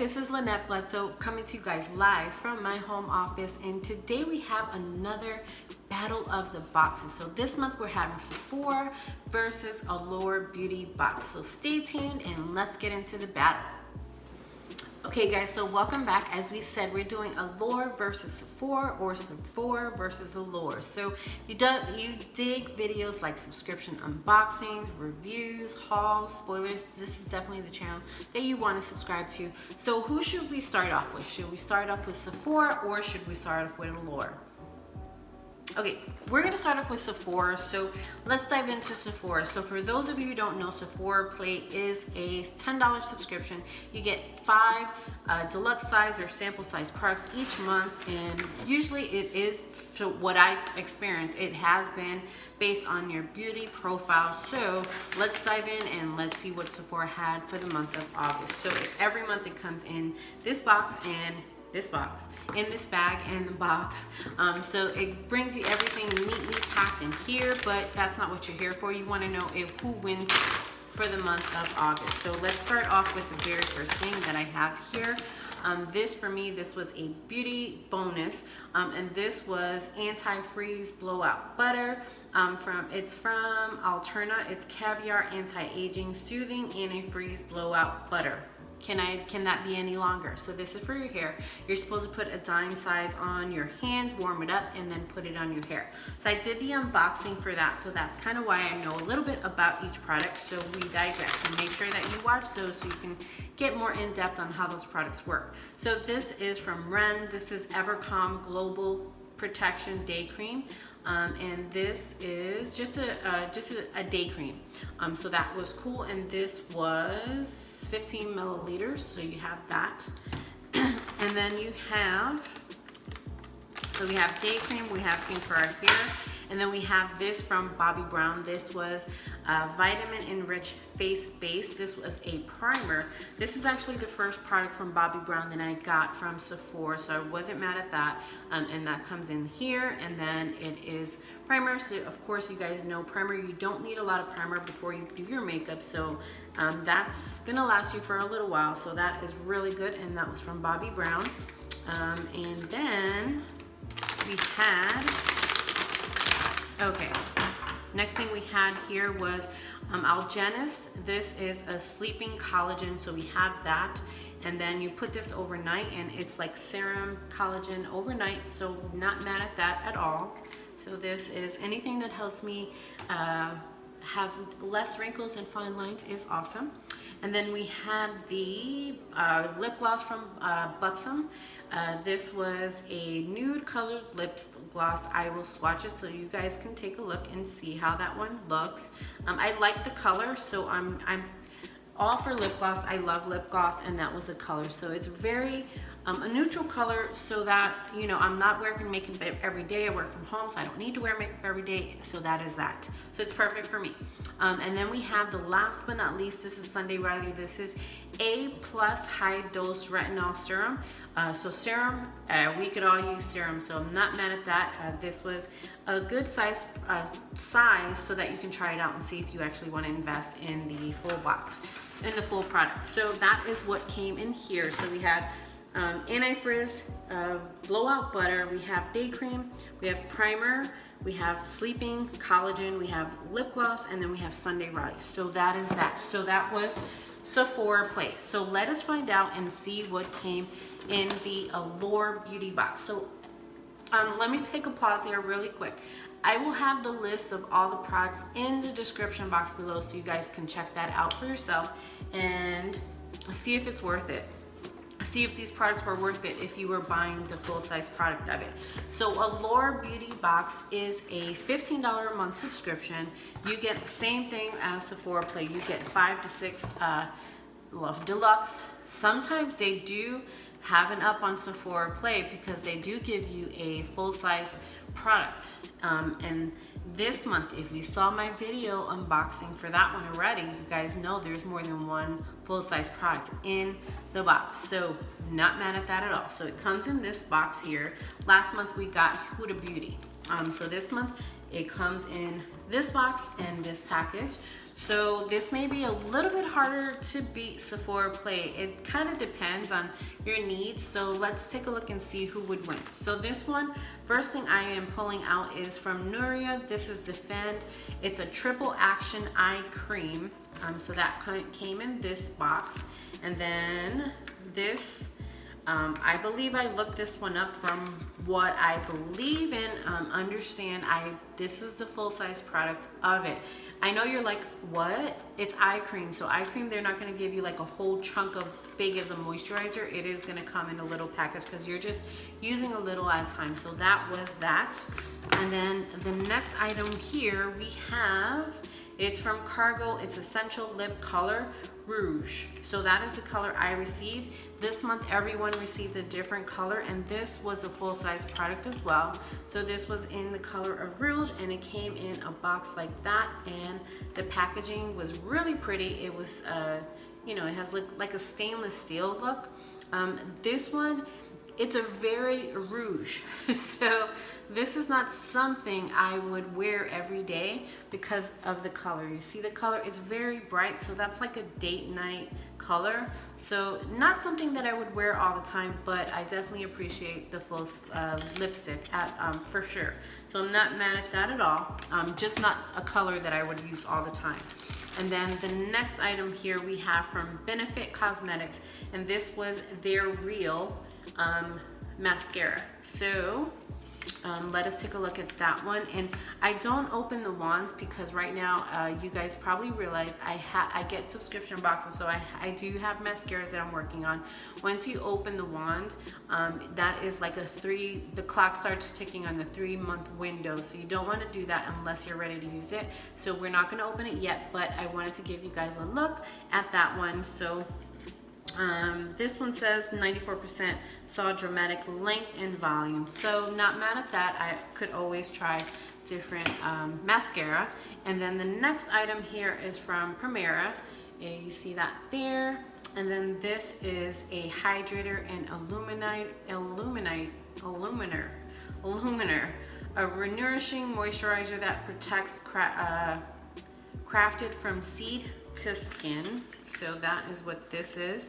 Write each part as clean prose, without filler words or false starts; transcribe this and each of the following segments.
this is Lynette Bledsoe coming to you guys live from my home office, and today we have another battle of the boxes. So this month we're having Sephora versus Allure beauty box. So stay tuned and let's get into the battle. Okay guys, so welcome back. As we said, we're doing Allure versus Sephora or Sephora versus Allure. So you dig videos like subscription unboxings, reviews, hauls, spoilers. This is definitely the channel that you want to subscribe to. So who should we start off with? Should we start off with Sephora or should we start off with Allure? Okay, we're gonna start off with Sephora, so let's dive into Sephora. So for those of you who don't know, Sephora Play is a $10 subscription. You get 5 deluxe size or sample size products each month, and usually it is, so what I've experienced, it has been based on your beauty profile. So let's dive in and let's see what Sephora had for the month of August. So every month it comes in this box and this box, in this bag and the box. So it brings you everything neatly packed in here, but that's not what you're here for. You want to know who wins for the month of August. So let's start off with the very first thing that I have here. This for me, this was a beauty bonus, and this was Anti-Frizz Blowout Butter. It's from ALTERNA. It's Caviar Anti-Aging Soothing Anti-Frizz Blowout Butter. Can that be any longer? So this is for your hair. You're supposed to put a dime size on your hands, warm it up, and then put it on your hair. So I did the unboxing for that, so that's kind of why I know a little bit about each product. So we digress, and make sure that you watch those so you can get more in depth on how those products work. So this is from Ren. This is Evercalm Global Protection Day Cream. And this is just a day cream. So that was cool, and this was 15 milliliters, so you have that. And then you have, so we have day cream, we have cream for our hair, and then we have this from Bobbi Brown. This was Vitamin Enriched Face Base. This was a primer. This is actually the first product from Bobbi Brown that I got from Sephora, so I wasn't mad at that. And that comes in here, and then it is primer. So of course you guys know primer, you don't need a lot of primer before you do your makeup, so that's gonna last you for a little while, so that is really good, and that was from Bobbi Brown. And then we had, okay, next thing we had here was ALGENIST. This is a sleeping collagen, so we have that. And then you put this overnight, and it's like serum collagen overnight, so not mad at that at all. So this is anything that helps me have less wrinkles and fine lines is awesome. And then we had the lip gloss from BUXOM. This was a nude colored lip gloss. I will swatch it so you guys can take a look and see how that one looks. I like the color, so I'm all for lip gloss. I love lip gloss, and that was the color. So it's very a neutral color, so that, you know, I'm not wearing makeup every day. I work from home, so I don't need to wear makeup every day. So that is that. So it's perfect for me. And then we have the last but not least, this is Sunday Riley. This is A+ high dose retinol serum. So serum, we could all use serum, so I'm not mad at that. This was a good size so that you can try it out and see if you actually want to invest in the full box, in the full product. So that is what came in here. So we had Anti-Frizz Blowout Butter, we have day cream, we have primer, we have sleeping collagen, we have lip gloss, and then we have Sunday Riley. So that is that. So that was Sephora Play. So let us find out and see what came in the Allure beauty box. So let me take a pause here really quick. I will have the list of all the products in the description box below, so you guys can check that out for yourself and see if it's worth it. See if these products were worth it if you were buying the full-size product of it. So Allure beauty box is a $15 a month subscription. You get the same thing as Sephora Play. You get 5 to 6 deluxe. Sometimes they do have an up on Sephora Play because they do give you a full-size product. And this month, if you saw my video unboxing for that one already, you guys know there's more than one full-size product in the box. So not mad at that at all. So it comes in this box here. Last month we got Huda Beauty. So this month It comes in this box and this package. So this may be a little bit harder to beat Sephora Play. It kind of depends on your needs. So let's take a look and see who would win. So this one, first thing I am pulling out is from Nuria. This is Defend. It's a triple action eye cream. So that came in this box. And then this, I believe I looked this one up from what I believe and understand. This is the full-size product of it. I know you're like, what? It's eye cream. So eye cream, they're not going to give you like a whole chunk of big as a moisturizer. It is going to come in a little package because you're just using a little at a time. So that was that. And then the next item here we have, it's from Cargo. It's Essential Lip Color Rouge. So that is the color I received. This month everyone received a different color, and this was a full-size product as well. So this was in the color of Rouge, and it came in a box like that, and the packaging was really pretty. It was you know, it has like a stainless steel look. This one, it's a very rouge. So this is not something I would wear every day because of the color. You see the color, it's very bright, so that's like a date night color. So not something that I would wear all the time, but I definitely appreciate the full lipstick for sure. So I'm not mad at that at all. Just not a color that I would use all the time. And then the next item here we have from Benefit Cosmetics, and this was their Real mascara. So let us take a look at that one. And I don't open the wands because right now you guys probably realize I get subscription boxes, so I do have mascaras that I'm working on. Once you open the wand, that is like the clock starts ticking on the 3-month window, so you don't want to do that unless you're ready to use it. So we're not going to open it yet, but I wanted to give you guys a look at that one. So this one says 94% saw dramatic length and volume. So not mad at that. I could always try different mascara. And then the next item here is from Primera. You see that there. And then this is a hydrator and illuminer, a renourishing moisturizer that protects crafted from seed to skin. So that is what this is.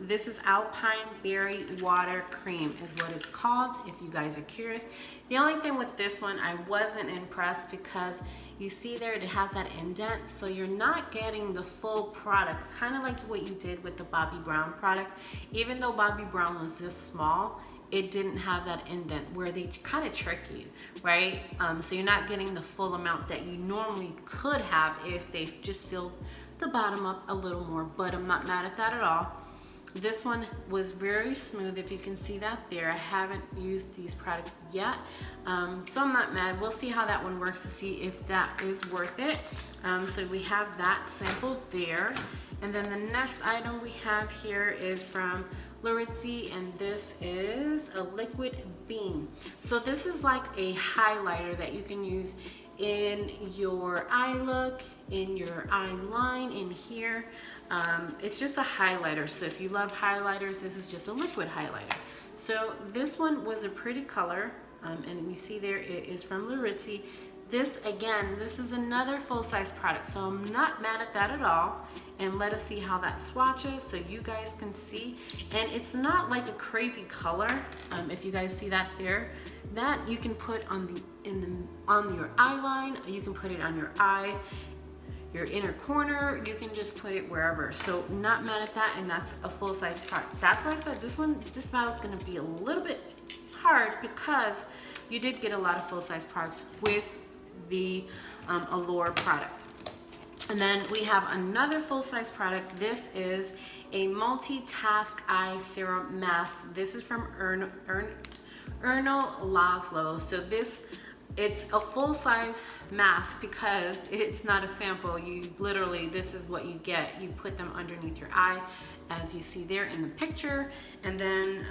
This is Alpine Berry Water Cream is what it's called, if you guys are curious. The only thing with this one, I wasn't impressed because you see there it has that indent, so you're not getting the full product, kind of like what you did with the Bobbi Brown product. Even though Bobbi Brown was this small, it didn't have that indent where they kind of trick you, right? So you're not getting the full amount that you normally could have if they just filled the bottom up a little more, but I'm not mad at that at all. This one was very smooth, if you can see that there. I haven't used these products yet, so I'm not mad. We'll see how that one works to see if that is worth it. So we have that sample there. And then the next item we have here is from Lartizy, and this is a liquid beam. So this is like a highlighter that you can use in your eye look, in your eye line, in here. It's just a highlighter. So if you love highlighters, this is just a liquid highlighter. So this one was a pretty color, and you see there it is from Lartizy. This, again, this is another full-size product, so I'm not mad at that at all. And let us see how that swatches so you guys can see. And it's not like a crazy color. If you guys see that there, that you can put on your eye line. You can put it on your eye, your inner corner. You can just put it wherever. So not mad at that, and that's a full-size product. That's why I said this battle is going to be a little bit hard because you did get a lot of full-size products with the Allure product. And then we have another full-size product. This is a multitask eye serum mask. This is from Erno Laszlo. So it's a full-size mask because it's not a sample. You literally, this is what you get. You put them underneath your eye, as you see there in the picture. And then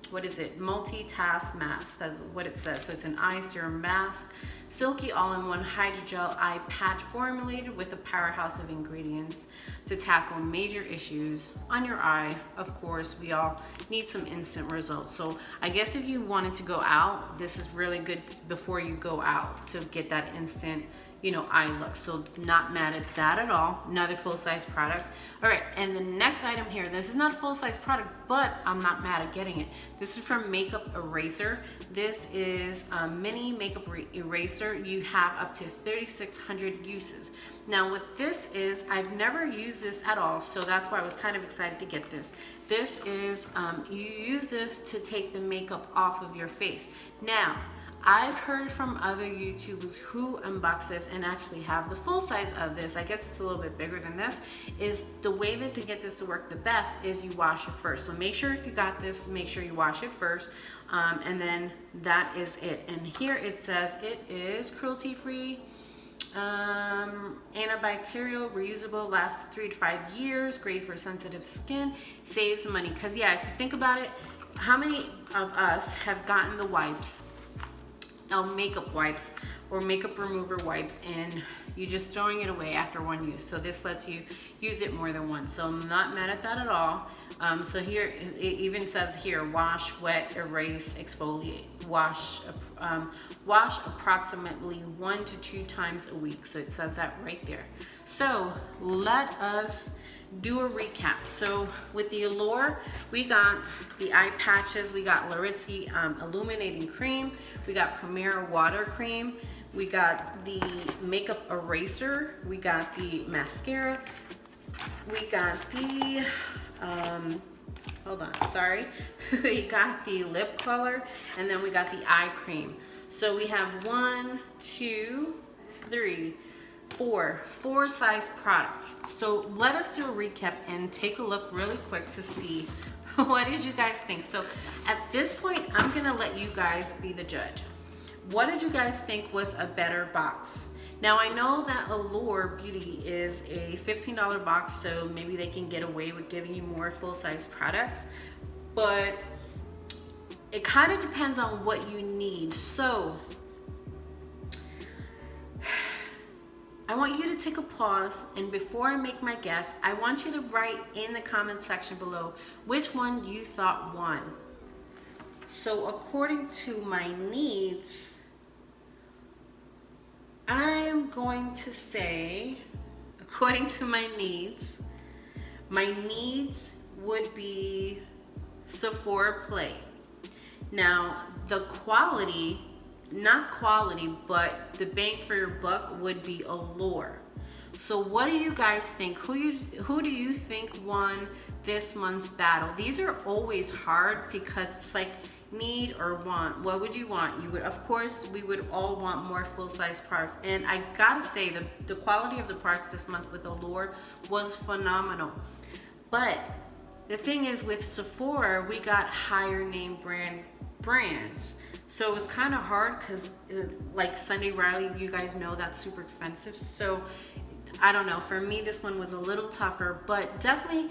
what is it? Multitask mask, that's what it says. So it's an eye serum mask. silky all-in-one hydrogel eye patch formulated with a powerhouse of ingredients to tackle major issues on your eye. Of course, we all need some instant results. So I guess if you wanted to go out, this is really good before you go out to get that instant, you know, eye look. So not mad at that at all. Another full-size product. All right, and the next item here, this is not a full-size product, but I'm not mad at getting it. This is from Makeup Eraser. This is a mini makeup eraser. You have up to 3,600 uses. Now what this is, I've never used this at all, so that's why I was kind of excited to get this. This is, you use this to take the makeup off of your face. Now, I've heard from other YouTubers who unbox this and actually have the full size of this. I guess it's a little bit bigger than this. Is the way that to get this to work the best is you wash it first. So make sure if you got this, make sure you wash it first. And then that is it. And here it says it is cruelty-free, antibacterial, reusable, lasts 3 to 5 years, great for sensitive skin, saves money. Because yeah, if you think about it, how many of us have gotten the wipes, makeup wipes or makeup remover wipes, and you're just throwing it away after one use? So this lets you use it more than once. So I'm not mad at that at all. So here it even says here, wash, wet, erase, exfoliate. Wash approximately 1 to 2 times a week. So it says that right there. So let us do a recap. So with the Allure, we got the eye patches, we got Lartizy illuminating cream, we got Primera water cream, we got the makeup eraser, we got the mascara, we got the hold on, sorry, we got the lip color, and then we got the eye cream. So we have 1, 2, 3, 4 size products. So let us do a recap and take a look really quick to see what did you guys think. So at this point, I'm gonna let you guys be the judge. What did you guys think was a better box? Now I know that Allure Beauty is a $15 box, so maybe they can get away with giving you more full-size products, but it kind of depends on what you need. So I want you to take a pause, and before I make my guess, I want you to write in the comment section below which one you thought won. So according to my needs, I'm going to say, according to my needs would be Sephora Play. Now the quality, not quality, but the bang for your buck would be Allure. So what do you guys think? Who do you think won this month's battle? These are always hard because it's like need or want. What would you want? You would, of course, we would all want more full-size products. And I gotta say, the quality of the products this month with Allure was phenomenal. But the thing is, with Sephora, we got higher name brands. So it was kind of hard because like Sunday Riley, you guys know that's super expensive. So I don't know, for me this one was a little tougher, but definitely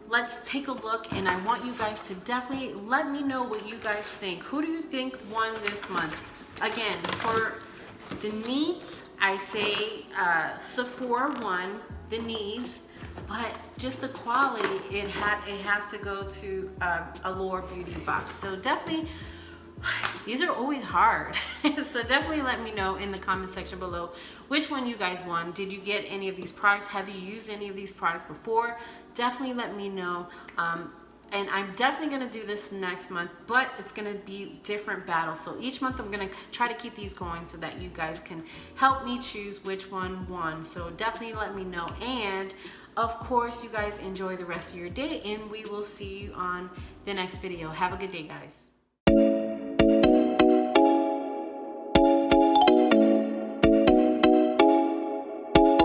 let's take a look, and I want you guys to definitely let me know what you guys think. Who do you think won this month? Again, for the needs, I say Sephora won the needs, but just the quality, it has to go to Allure Beauty box. So definitely, these are always hard. So definitely let me know in the comment section below which one you guys won. Did you get any of these products? Have you used any of these products before? Definitely let me know. And I'm definitely gonna do this next month, but it's gonna be different battles. So each month I'm gonna try to keep these going so that you guys can help me choose which one won. So definitely let me know. And of course, you guys enjoy the rest of your day, and we will see you on the next video. Have a good day, guys.